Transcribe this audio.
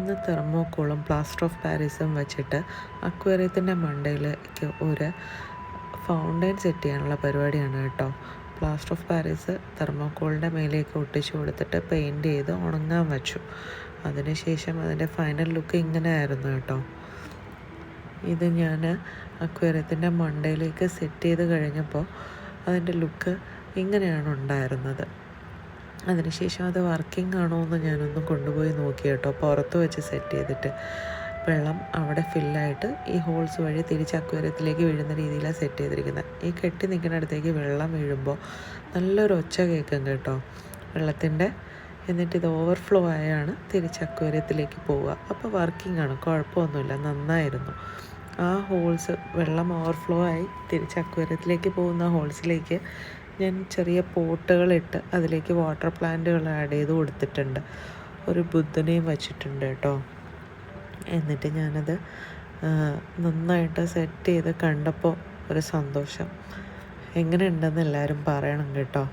ഇന്ന് തെർമോക്കോളും plaster of പാരീസും വെച്ചിട്ട് അക്വേറിയത്തിൻ്റെ മണ്ടയിലേക്ക് ഒരു ഫൗണ്ടൈൻ സെറ്റ് ചെയ്യാനുള്ള പരിപാടിയാണ് കേട്ടോ. പ്ലാസ്റ്റർ ഓഫ് പാരീസ് തെർമോക്കോളിൻ്റെ മേലേക്ക് ഒട്ടിച്ചു കൊടുത്തിട്ട് പെയിൻറ്റ് ചെയ്ത് ഉണങ്ങാൻ വെച്ചു. അതിനുശേഷം അതിൻ്റെ ഫൈനൽ ലുക്ക് ഇങ്ങനെ ആയിരുന്നു കേട്ടോ. ഇത് ഞാൻ അക്വേറിയത്തിൻ്റെ മണ്ടയിലേക്ക് സെറ്റ് ചെയ്ത് കഴിഞ്ഞപ്പോൾ അതിൻ്റെ ലുക്ക് ഇങ്ങനെയാണ് ഉണ്ടായിരുന്നത്. അതിനുശേഷം അത് വർക്കിംഗ് ആണോ എന്ന് ഞാനൊന്ന് കൊണ്ടുപോയി നോക്കി കേട്ടോ. പുറത്ത് വെച്ച് സെറ്റ് ചെയ്തിട്ട് വെള്ളം അവിടെ ഫില്ലായിട്ട് ഈ ഹോൾസ് വഴി തിരിച്ച് അക്വേറിയത്തിലേക്ക് വീഴുന്ന രീതിയിലാണ് സെറ്റ് ചെയ്തിരിക്കുന്നത്. ഈ കെട്ടി നിൽക്കുന്നിടത്തേക്ക് വെള്ളം വീഴുമ്പോൾ നല്ലൊരു ഒച്ച കേൾക്കും കേട്ടോ വെള്ളത്തിൻ്റെ. എന്നിട്ട് ഇത് ഓവർഫ്ലോ ആയാണ് തിരിച്ച് അക്വേറിയത്തിലേക്ക് പോവുക. അപ്പോൾ വർക്കിംഗ് ആണ്, കുഴപ്പമൊന്നുമില്ല, നന്നായിരുന്നു. ആ ഹോൾസ് വെള്ളം ഓവർഫ്ലോ ആയി തിരിച്ച് അക്വേറിയത്തിലേക്ക് പോകുന്ന ഹോൾസിലേക്ക് ഞാൻ ചെറിയ പോട്ടുകളിട്ട് അതിലേക്ക് വാട്ടർ പ്ലാന്റുകൾ ആഡ് ചെയ്ത് കൊടുത്തിട്ടുണ്ട്. ഒരു ബുദ്ധനെയും വച്ചിട്ടുണ്ട് കേട്ടോ. എന്നിട്ട് ഞാനത് നന്നായിട്ട് സെറ്റ് ചെയ്ത് കണ്ടപ്പോൾ ഒരു സന്തോഷം. എങ്ങനെ ഉണ്ടെന്ന് എല്ലാവരും പറയണം കേട്ടോ.